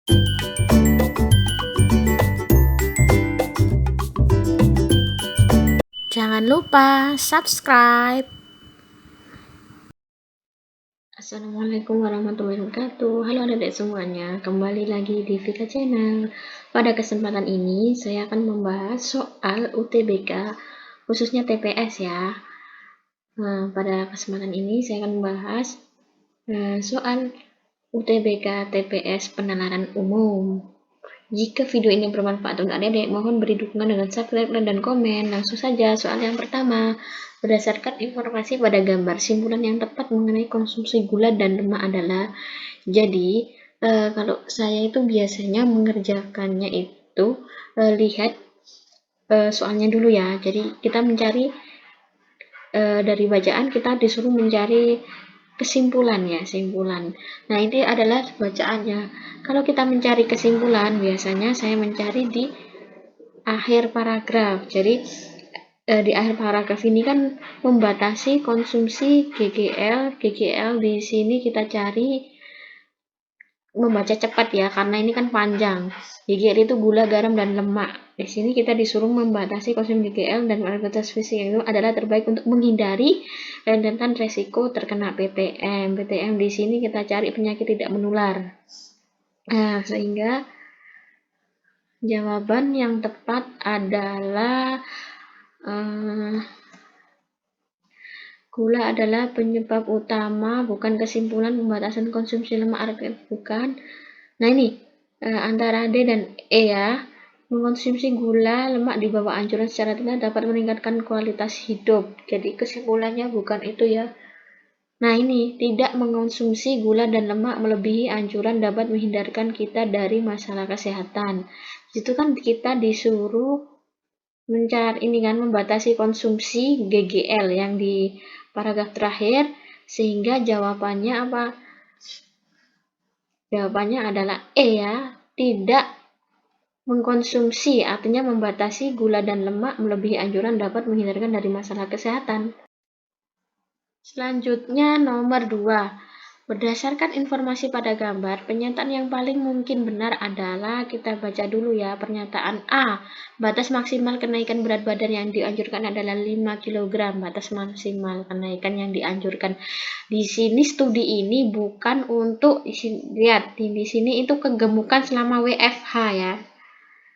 Jangan lupa subscribe. Assalamualaikum warahmatullahi wabarakatuh. Halo adik-adik semuanya, kembali lagi di Vika Channel. Pada kesempatan ini saya akan membahas soal UTBK, khususnya TPS ya. Nah, pada kesempatan ini saya akan membahas soal UTBK TPS penalaran umum. Jika video ini bermanfaat untuk adik-adik, mohon beri dukungan dengan subscribe, like, dan komen. Langsung saja, soal yang pertama. Berdasarkan informasi pada gambar, simpulan yang tepat mengenai konsumsi gula dan lemak adalah, jadi kalau saya itu biasanya mengerjakannya itu lihat soalnya dulu ya. Jadi kita mencari dari bacaan, kita disuruh mencari kesimpulan ya, simpulan. Nah, ini adalah bacaannya. Kalau kita mencari kesimpulan, biasanya saya mencari di akhir paragraf. Jadi di akhir paragraf ini kan membatasi konsumsi GGL. GGL di sini kita cari membaca cepat ya, karena ini kan panjang. GGL itu gula, garam, dan lemak. Di sini kita disuruh membatasi konsumsi GGL dan aktivitas fisik itu adalah terbaik untuk menghindari rentetan resiko terkena PTM. PTM di sini kita cari penyakit tidak menular. Nah, sehingga jawaban yang tepat adalah gula adalah penyebab utama, bukan kesimpulan. Pembatasan konsumsi lemak bukan. Nah, ini antara D dan E ya. Mengkonsumsi gula lemak di bawah anjuran secara tidak dapat meningkatkan kualitas hidup. Jadi kesimpulannya bukan itu ya. Nah, ini tidak mengkonsumsi gula dan lemak melebihi anjuran dapat menghindarkan kita dari masalah kesehatan. Itu kan kita disuruh mencari ini kan, membatasi konsumsi GGL yang di paragraf terakhir, sehingga jawabannya apa? Jawabannya adalah E ya, tidak mengkonsumsi, artinya membatasi gula dan lemak melebihi anjuran dapat menghindarkan dari masalah kesehatan. Selanjutnya nomor 2. Berdasarkan informasi pada gambar, pernyataan yang paling mungkin benar adalah, kita baca dulu ya, pernyataan A. Batas maksimal kenaikan berat badan yang dianjurkan adalah 5 kg. Batas maksimal kenaikan yang dianjurkan. Di sini studi ini bukan untuk, lihat di sini itu kegemukan selama WFH ya.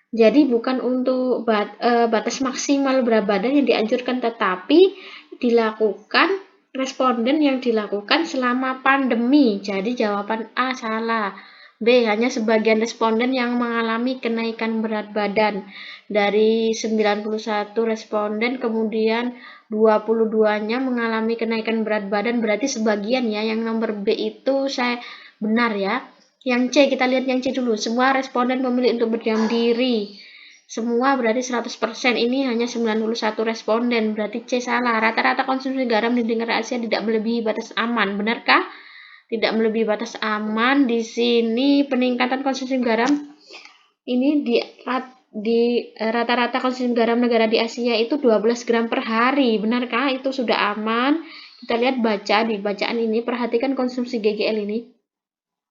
Jadi bukan untuk batas maksimal berat badan yang dianjurkan, tetapi dilakukan responden yang dilakukan selama pandemi. Jadi jawaban A salah. B. Hanya sebagian responden yang mengalami kenaikan berat badan. Dari 91 responden, kemudian 22-nya mengalami kenaikan berat badan, berarti sebagian ya. Yang nomor B itu saya benar ya. Yang C, kita lihat yang C dulu. Semua responden memilih untuk berdiam diri. Semua berarti 100%, ini hanya 91 responden, berarti C salah. Rata-rata konsumsi garam di negara Asia tidak melebihi batas aman, benarkah? Tidak melebihi batas aman. Di sini peningkatan konsumsi garam ini di rata-rata konsumsi garam negara di Asia itu 12 gram per hari, benarkah? Itu sudah aman. Kita lihat di bacaan ini, perhatikan konsumsi GGL ini.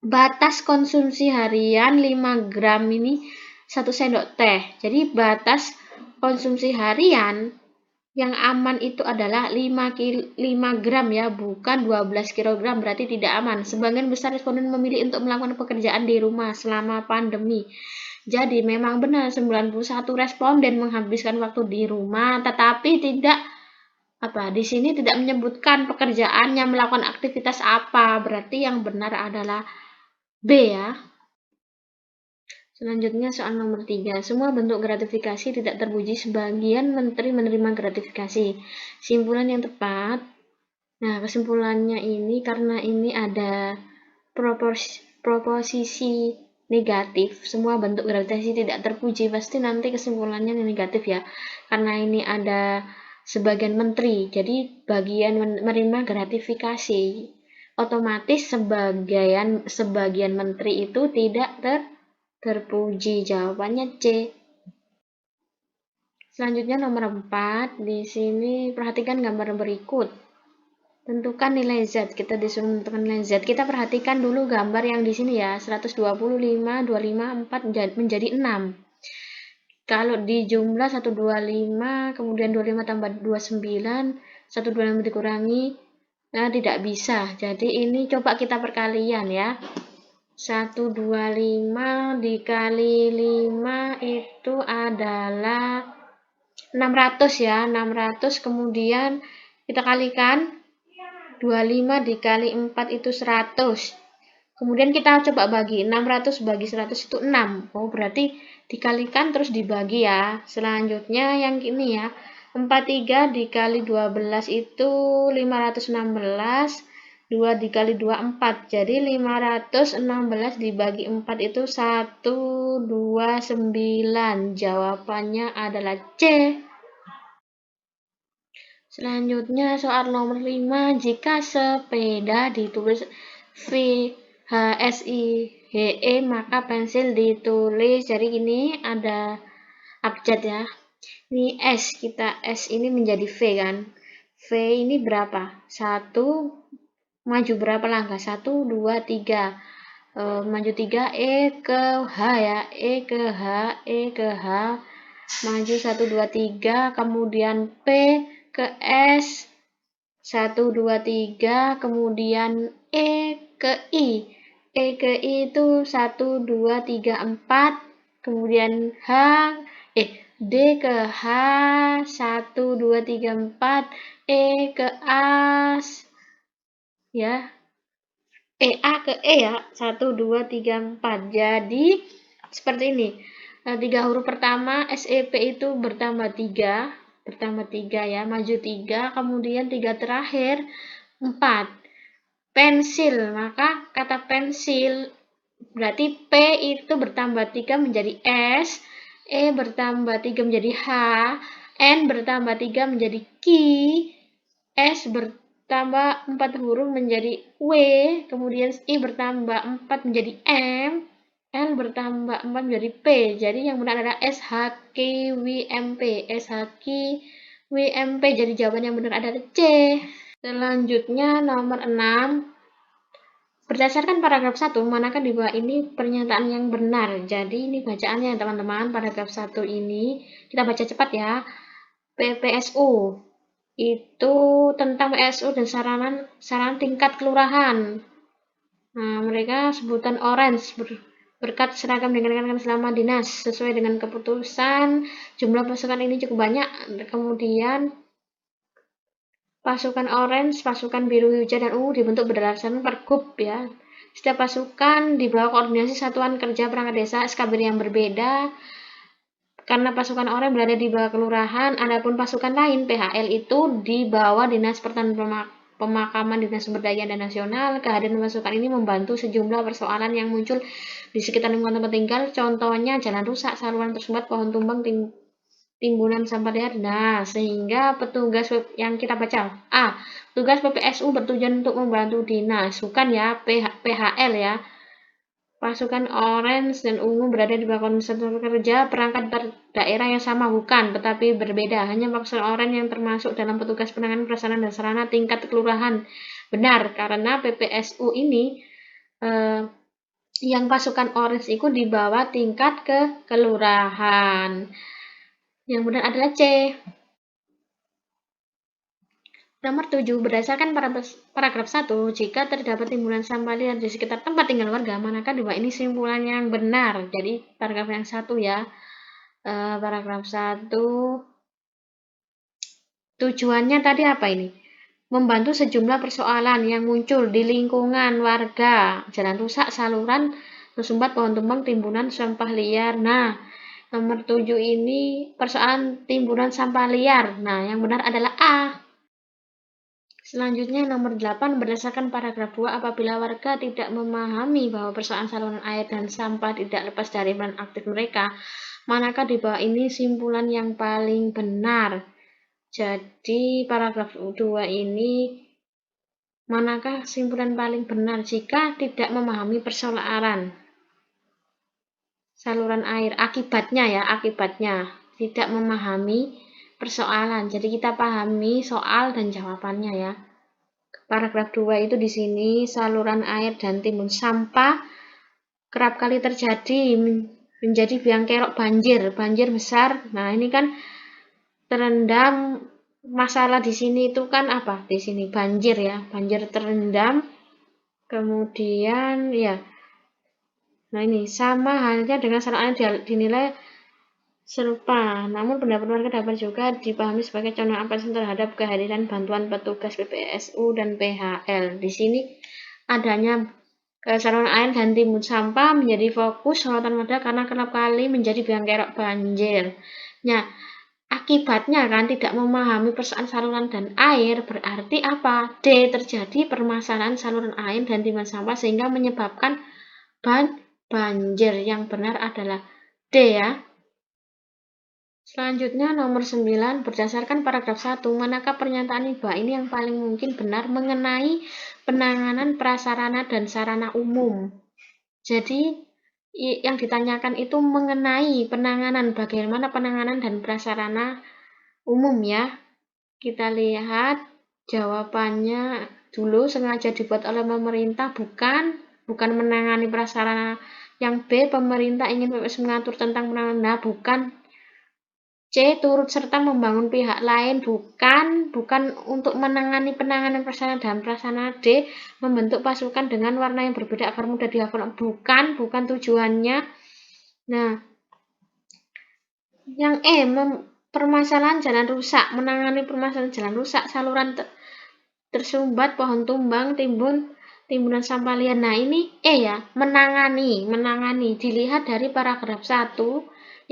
Batas konsumsi harian 5 gram ini 1 sendok teh. Jadi batas konsumsi harian yang aman itu adalah 5 gram ya, bukan 12 kg, berarti tidak aman. Sebagian besar responden memilih untuk melakukan pekerjaan di rumah selama pandemi. Jadi memang benar 91 responden menghabiskan waktu di rumah, tetapi tidak di sini tidak menyebutkan pekerjaannya, melakukan aktivitas apa. Berarti yang benar adalah B ya. Selanjutnya soal nomor 3. Semua bentuk gratifikasi tidak terpuji, sebagian menteri menerima gratifikasi. Simpulan yang tepat. Nah, kesimpulannya ini karena ini ada proposisi negatif. Semua bentuk gratifikasi tidak terpuji, pasti nanti kesimpulannya negatif ya. Karena ini ada sebagian menteri, jadi bagian menerima gratifikasi. Otomatis sebagian menteri itu tidak terpuji. Jawabannya C. Selanjutnya nomor 4. Di sini perhatikan gambar berikut. Tentukan nilai Z. Kita disuruh menentukan nilai Z. Kita perhatikan dulu gambar yang di sini ya. 125, 25, 4 menjadi 6. Kalau di jumlah 125, kemudian 25 tambah 29, 125 dikurangi, nah tidak bisa. Jadi ini coba kita perkalian ya. 125 dikali 5 itu adalah 600 ya. 600 kemudian kita kalikan 25 dikali 4 itu 100. Kemudian kita coba bagi 600 bagi 100 itu 6. Oh, berarti dikalikan terus dibagi ya. Selanjutnya yang ini ya. 43 dikali 12 itu 516. 2 dikali 2 4. Jadi 516 dibagi 4 itu 129. Jawabannya adalah C. Selanjutnya soal nomor 5, jika sepeda ditulis VHSIHE maka pensil ditulis. Jadi ini ada abjad ya. Ini S, kita S ini menjadi V kan. V ini berapa? 1 maju berapa langkah? 1 2 3. Maju 3 E ke H ya. E ke H, E ke H. Maju 1 2 3, kemudian P ke S 1 2 3, kemudian E ke I. E ke I itu 1 2 3 4, kemudian D ke H 1 2 3 4, E ke A ya. A ke E ya. 1 2 3 4. Jadi seperti ini. 3 huruf pertama SEP itu bertambah 3 ya, maju 3, kemudian 3 terakhir 4. Pensil, maka kata pensil berarti P itu bertambah 3 menjadi S, E bertambah 3 menjadi H, N bertambah 3 menjadi Q, S bertambah 4 huruf menjadi W, kemudian I bertambah 4 menjadi M, L bertambah 4 menjadi P. Jadi yang benar adalah SHQWMP. SHQWMP. Jadi jawaban yang benar adalah C. Selanjutnya nomor 6. Berdasarkan paragraf 1, manakah di bawah ini pernyataan yang benar? Jadi ini bacaannya teman-teman. Paragraf 1 ini kita baca cepat ya. PPSU itu tentang PSU dan sarana tingkat kelurahan. Nah, mereka sebutan orange berkat seragam dikenakan selama dinas sesuai dengan keputusan. Jumlah pasukan ini cukup banyak. Kemudian pasukan orange, pasukan biru, hijau, dan ungu dibentuk berdasarkan pergub ya. Setiap pasukan di bawah koordinasi satuan kerja perangkat desa SKB yang berbeda. Karena pasukan oranye berada di bawah kelurahan, adapun pasukan lain PHL itu di bawah Dinas Pertanian Pemakaman Dinas Sumber Daya dan Nasional. Kehadiran pasukan ini membantu sejumlah persoalan yang muncul di sekitar lingkungan tempat tinggal. Contohnya jalan rusak, saluran tersumbat, pohon tumbang, timbunan sampah liar. Nah, sehingga petugas yang kita baca petugas PPSU bertujuan untuk membantu dinas, bukan ya PHL ya. Pasukan orange dan ungu berada di bawah satuan kerja perangkat daerah yang sama, bukan, tetapi berbeda. Hanya pasukan orange yang termasuk dalam petugas penanganan prasarana dan sarana tingkat kelurahan. Benar, karena PPSU ini yang pasukan orange itu di bawah tingkat ke kelurahan. Yang benar adalah C. Nomor 7. Berdasarkan paragraf 1, jika terdapat timbunan sampah liar di sekitar tempat tinggal warga, manakah di bawah ini simpulan yang benar? Jadi paragraf yang 1 ya. Paragraf 1. Tujuannya tadi apa ini? Membantu sejumlah persoalan yang muncul di lingkungan warga. Jalan rusak, saluran tersumbat, pohon tumbang, timbunan sampah liar. Nah, nomor 7 ini persoalan timbunan sampah liar. Nah, yang benar adalah A. Selanjutnya nomor 8, berdasarkan paragraf 2, apabila warga tidak memahami bahwa persoalan saluran air dan sampah tidak lepas dari peran aktif mereka, manakah di bawah ini simpulan yang paling benar? Jadi paragraf 2 ini manakah simpulan paling benar jika tidak memahami persoalan saluran air? Akibatnya tidak memahami persoalan. Jadi kita pahami soal dan jawabannya ya. Paragraf 2 itu di sini saluran air dan timbun sampah kerap kali terjadi menjadi biang kerok banjir besar. Nah, ini kan terendam, masalah di sini itu kan apa? Di sini banjir ya, banjir terendam. Kemudian ya. Nah, ini sama halnya dengan saluran air dinilai serupa, namun pendapat warga dapat juga dipahami sebagai contoh apresiasi terhadap kehadiran bantuan petugas PPSU dan PHL. Di sini adanya saluran air dan timbun sampah menjadi fokus sorotan warga karena kerap kali menjadi biang kerok banjir. Nah, akibatnya kan tidak memahami persoalan saluran dan air berarti apa? D. Terjadi permasalahan saluran air dan timbun sampah sehingga menyebabkan banjir. Yang benar adalah D ya. Selanjutnya nomor 9, berdasarkan paragraf 1, manakah pernyataan IBA ini yang paling mungkin benar mengenai penanganan prasarana dan sarana umum. Jadi yang ditanyakan itu mengenai penanganan, bagaimana penanganan dan prasarana umum ya. Kita lihat jawabannya dulu, sengaja dibuat oleh pemerintah, bukan menangani prasarana. Yang B, pemerintah ingin PPS mengatur tentang penanganan, bukan. C. Turut serta membangun pihak lain, bukan untuk menangani penanganan prasarana dan prasarana. D. Membentuk pasukan dengan warna yang berbeda agar mudah dihafal, bukan tujuannya. Nah, yang E, permasalahan jalan rusak, menangani permasalahan jalan rusak, saluran tersumbat, pohon tumbang, timbunan sampah liar. Nah, ini E ya, menangani. Dilihat dari paragraf 1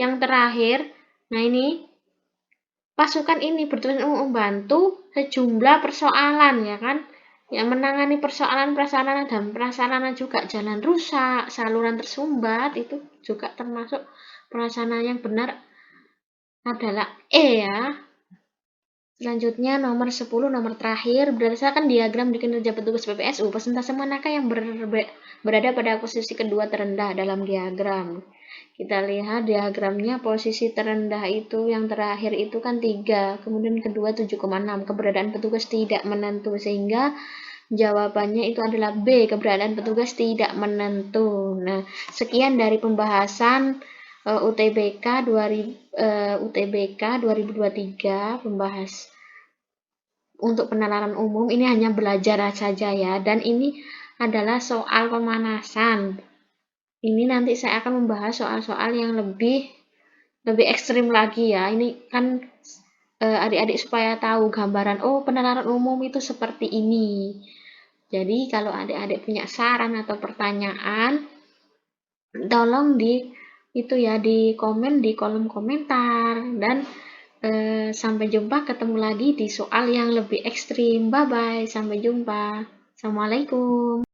yang terakhir. Nah, ini pasukan ini bertujuan untuk membantu sejumlah persoalan ya kan, ya menangani persoalan prasarana dan prasarana juga, jalan rusak, saluran tersumbat, itu juga termasuk prasarana. Yang benar adalah E ya. Selanjutnya nomor 10, nomor terakhir, berdasarkan diagram di kinerja petugas PPSU, persentase manakah yang berada pada posisi kedua terendah dalam diagram. Kita lihat diagramnya, posisi terendah itu yang terakhir itu kan 3, kemudian kedua 7,6. Keberadaan petugas tidak menentu, sehingga jawabannya itu adalah B, keberadaan petugas tidak menentu. Nah, sekian dari pembahasan UTBK 2023, pembahas untuk penalaran umum. Ini hanya belajar saja ya, dan ini adalah soal pemanasan. Ini nanti saya akan membahas soal-soal yang lebih ekstrim lagi ya. Ini kan adik-adik supaya tahu gambaran, oh penalaran umum itu seperti ini. Jadi kalau adik-adik punya saran atau pertanyaan, tolong di komen di kolom komentar. Dan sampai jumpa, ketemu lagi di soal yang lebih ekstrim. Bye bye, sampai jumpa. Assalamualaikum.